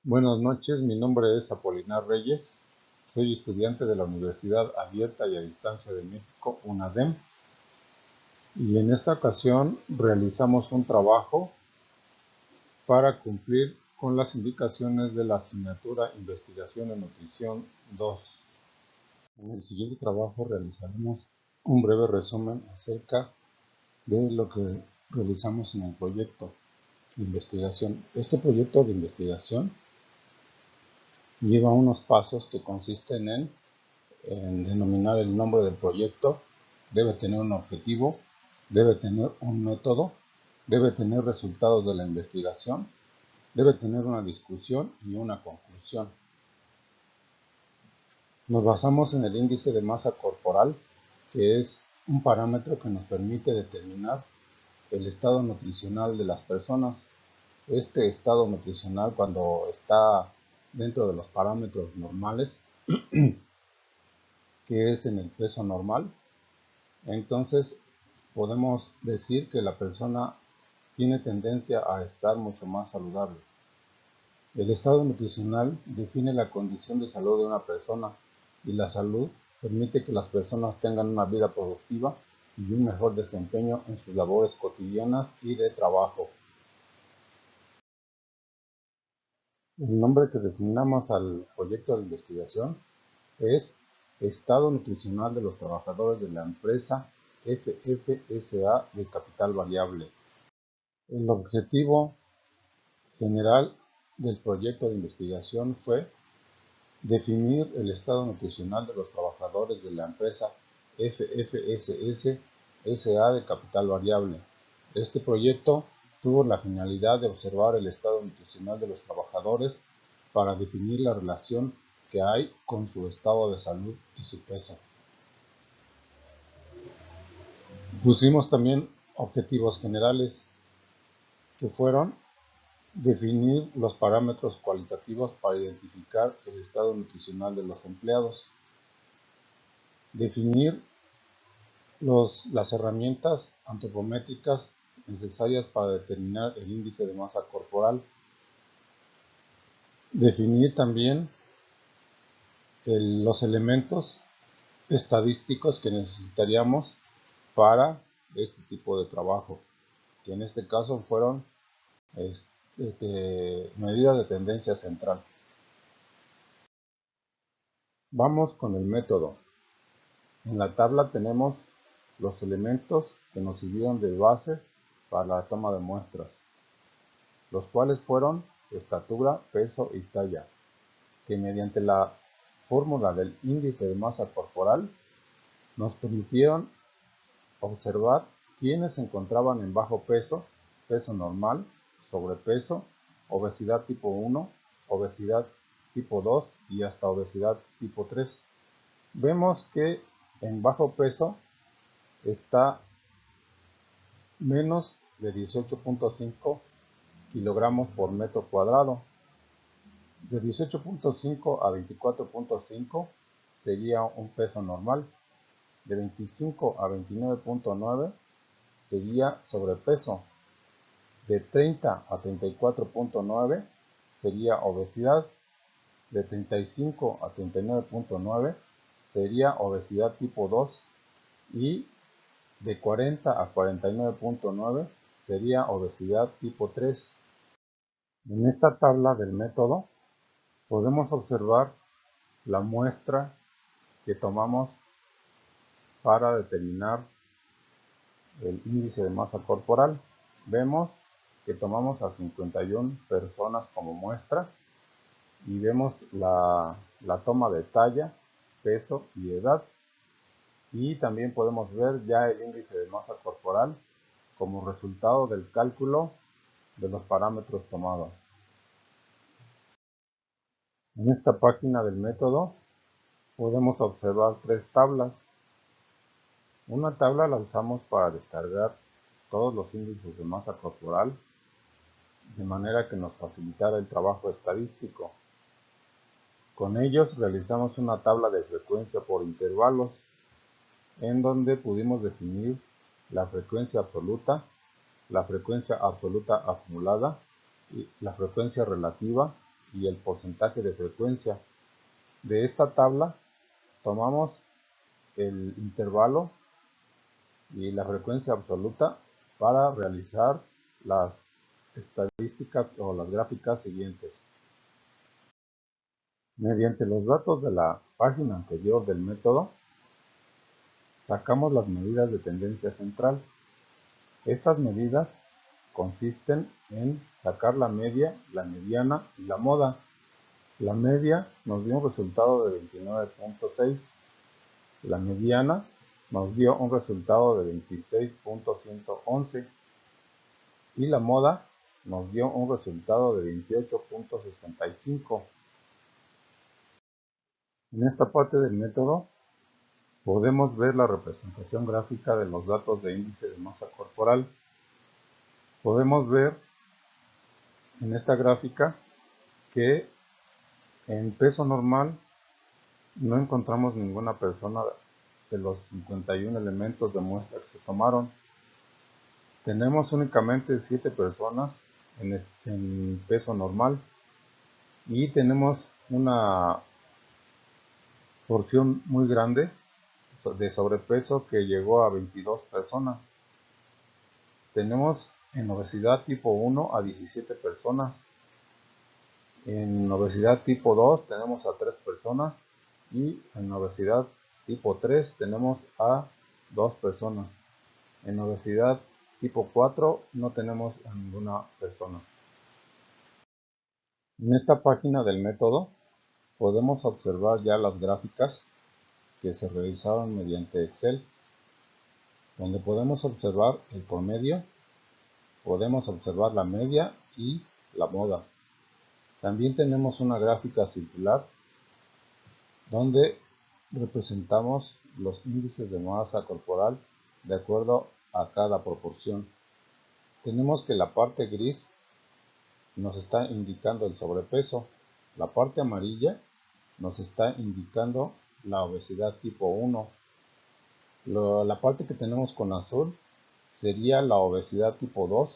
Buenas noches, mi nombre es Apolinar Reyes, soy estudiante de la Universidad Abierta y a Distancia de México, UNADEM, y en esta ocasión realizamos un trabajo para cumplir con las indicaciones de la asignatura Investigación en Nutrición 2. En el siguiente trabajo realizaremos un breve resumen acerca de lo que realizamos en el proyecto de investigación. Este proyecto de investigación lleva unos pasos que consisten en denominar el nombre del proyecto, debe tener un objetivo, debe tener un método, debe tener resultados de la investigación, debe tener una discusión y una conclusión. Nos basamos en el índice de masa corporal, que es un parámetro que nos permite determinar el estado nutricional de las personas. Este estado nutricional, cuando está dentro de los parámetros normales, que es en el peso normal, entonces podemos decir que la persona tiene tendencia a estar mucho más saludable. El estado nutricional define la condición de salud de una persona y la salud permite que las personas tengan una vida productiva y un mejor desempeño en sus labores cotidianas y de trabajo. El nombre que designamos al proyecto de investigación es Estado Nutricional de los Trabajadores de la Empresa FFSA de Capital Variable. El objetivo general del proyecto de investigación fue definir el estado nutricional de los trabajadores de la empresa FFSS SA de Capital Variable. Este proyecto tuvo la finalidad de observar el estado nutricional de los trabajadores para definir la relación que hay con su estado de salud y su peso. Pusimos también objetivos generales que fueron definir los parámetros cualitativos para identificar el estado nutricional de los empleados. Definir las herramientas antropométricas necesarias para determinar el índice de masa corporal. Definir también los elementos estadísticos que necesitaríamos para este tipo de trabajo, que en este caso fueron medidas de tendencia central. Vamos con el método. En la tabla tenemos los elementos que nos sirvieron de base para la toma de muestras, los cuales fueron estatura, peso y talla, que mediante la fórmula del índice de masa corporal nos permitieron observar quiénes se encontraban en bajo peso, peso normal, sobrepeso, obesidad tipo 1, obesidad tipo 2 y hasta obesidad tipo 3. Vemos que en bajo peso está menos de 18.5 kilogramos por metro cuadrado. De 18.5 a 24.5 sería un peso normal. De 25 a 29.9 sería sobrepeso. De 30 a 34.9 sería obesidad. De 35 a 39.9 sería obesidad tipo 2 y de 40 a 49.9 sería obesidad tipo 3. En esta tabla del método podemos observar la muestra que tomamos para determinar el índice de masa corporal. Vemos que tomamos a 51 personas como muestra y vemos la toma de talla, peso y edad. Y también podemos ver ya el índice de masa corporal como resultado del cálculo de los parámetros tomados. En esta página del método podemos observar tres tablas. Una tabla la usamos para descargar todos los índices de masa corporal de manera que nos facilitara el trabajo estadístico. Con ellos realizamos una tabla de frecuencia por intervalos en donde pudimos definir la frecuencia absoluta acumulada, y la frecuencia relativa y el porcentaje de frecuencia. De esta tabla tomamos el intervalo y la frecuencia absoluta para realizar las estadísticas o las gráficas siguientes. Mediante los datos de la página anterior del método, sacamos las medidas de tendencia central. Estas medidas consisten en sacar la media, la mediana y la moda. La media nos dio un resultado de 29.6. La mediana nos dio un resultado de 26.111 y la moda nos dio un resultado de 28.65. En esta parte del método podemos ver la representación gráfica de los datos de índice de masa corporal. Podemos ver en esta gráfica que en peso normal no encontramos ninguna persona de los 51 elementos de muestra que se tomaron. Tenemos únicamente 7 personas en peso normal y tenemos una porción muy grande de sobrepeso que llegó a 22 personas. Tenemos en obesidad tipo 1 a 17 personas. En obesidad tipo 2 tenemos a 3 personas y en obesidad tipo 3 tenemos a 2 personas. En obesidad tipo 4 no tenemos a ninguna persona. En esta página del método podemos observar ya las gráficas que se realizaron mediante Excel, donde podemos observar el promedio, podemos observar la media y la moda. También tenemos una gráfica circular donde representamos los índices de masa corporal de acuerdo a cada proporción. Tenemos que la parte gris nos está indicando el sobrepeso, la parte amarilla nos está indicando la obesidad tipo 1, la parte que tenemos con azul sería la obesidad tipo 2,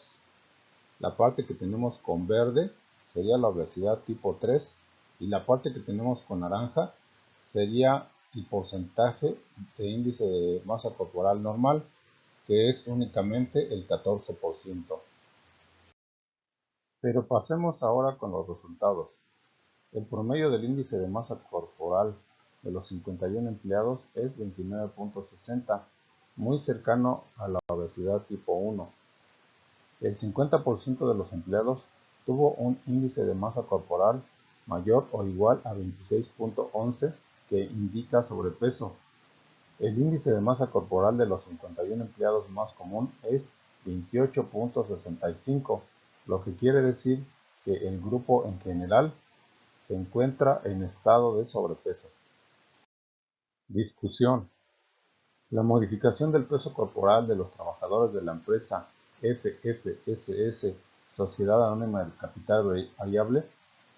la parte que tenemos con verde sería la obesidad tipo 3 y la parte que tenemos con naranja sería el porcentaje de índice de masa corporal normal, que es únicamente el 14%. Pero pasemos ahora con los resultados. El promedio del índice de masa corporal de los 51 empleados es 29.60, muy cercano a la obesidad tipo 1. El 50% de los empleados tuvo un índice de masa corporal mayor o igual a 26.11, que indica sobrepeso. El índice de masa corporal de los 51 empleados más común es 28.65, lo que quiere decir que el grupo en general se encuentra en estado de sobrepeso. Discusión. La modificación del peso corporal de los trabajadores de la empresa FFSS, Sociedad Anónima del Capital Variable,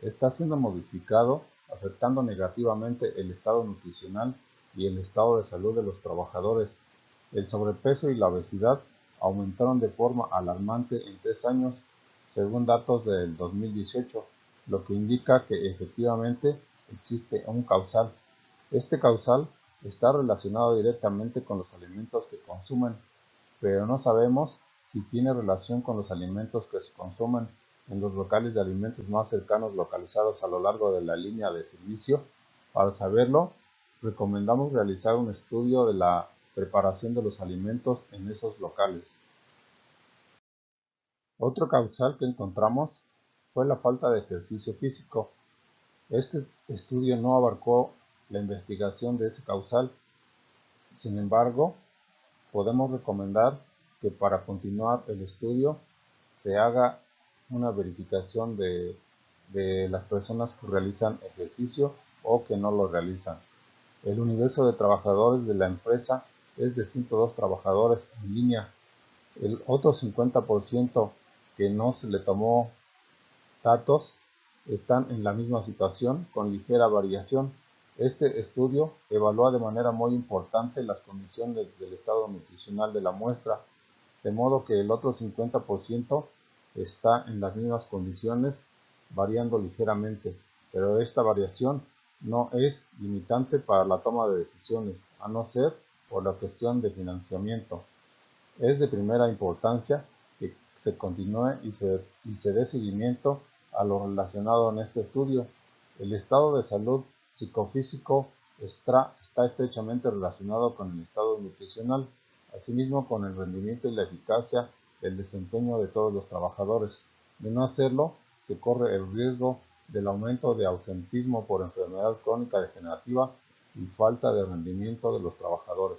está siendo modificado, afectando negativamente el estado nutricional y el estado de salud de los trabajadores. El sobrepeso y la obesidad aumentaron de forma alarmante en 3 años, según datos del 2018, lo que indica que efectivamente existe un causal. Este causal está relacionado directamente con los alimentos que consumen, pero no sabemos si tiene relación con los alimentos que se consumen en los locales de alimentos más cercanos localizados a lo largo de la línea de servicio. Para saberlo, recomendamos realizar un estudio de la preparación de los alimentos en esos locales. Otro causal que encontramos fue la falta de ejercicio físico. Este estudio no abarcó la investigación de ese causal. Sin embargo, podemos recomendar que para continuar el estudio se haga una verificación de las personas que realizan ejercicio o que no lo realizan. El universo de trabajadores de la empresa es de 102 trabajadores en línea. El otro 50% que no se le tomó datos están en la misma situación con ligera variación. Este estudio evalúa de manera muy importante las condiciones del estado nutricional de la muestra, de modo que el otro 50% está en las mismas condiciones variando ligeramente, pero esta variación no es limitante para la toma de decisiones, a no ser por la cuestión de financiamiento. Es de primera importancia que se continúe y se dé seguimiento a lo relacionado en este estudio. El estado de salud psicofísico está estrechamente relacionado con el estado nutricional, asimismo con el rendimiento y la eficacia del desempeño de todos los trabajadores. De no hacerlo, se corre el riesgo del aumento de ausentismo por enfermedad crónica degenerativa y falta de rendimiento de los trabajadores.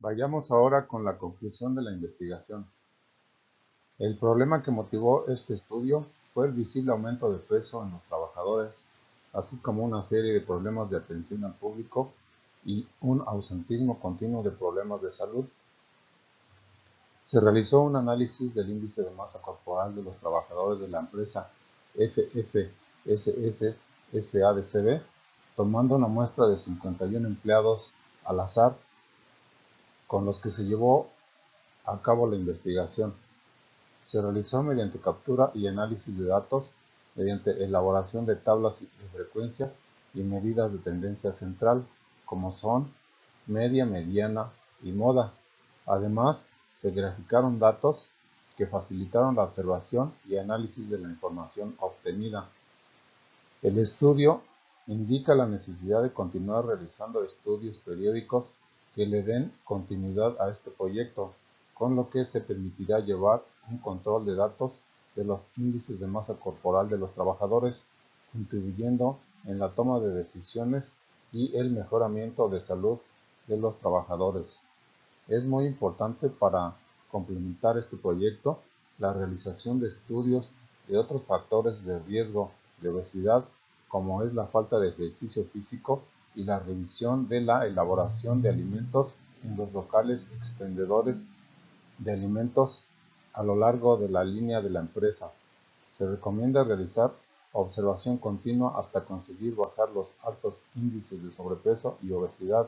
Vayamos ahora con la conclusión de la investigación. El problema que motivó este estudio fue el visible aumento de peso en los trabajadores, así como una serie de problemas de atención al público y un ausentismo continuo de problemas de salud. Se realizó un análisis del índice de masa corporal de los trabajadores de la empresa FFSS SADCB, tomando una muestra de 51 empleados al azar con los que se llevó a cabo la investigación. Se realizó mediante captura y análisis de datos, mediante elaboración de tablas de frecuencia y medidas de tendencia central, como son media, mediana y moda. Además, se graficaron datos que facilitaron la observación y análisis de la información obtenida. El estudio indica la necesidad de continuar realizando estudios periódicos que le den continuidad a este proyecto, con lo que se permitirá llevar un control de datos de los índices de masa corporal de los trabajadores, contribuyendo en la toma de decisiones y el mejoramiento de salud de los trabajadores. Es muy importante para complementar este proyecto la realización de estudios de otros factores de riesgo de obesidad, como es la falta de ejercicio físico y la revisión de la elaboración de alimentos en los locales expendedores de alimentos a lo largo de la línea de la empresa. Se recomienda realizar observación continua hasta conseguir bajar los altos índices de sobrepeso y obesidad.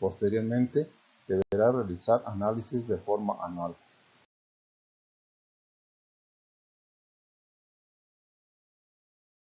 Posteriormente, deberá realizar análisis de forma anual.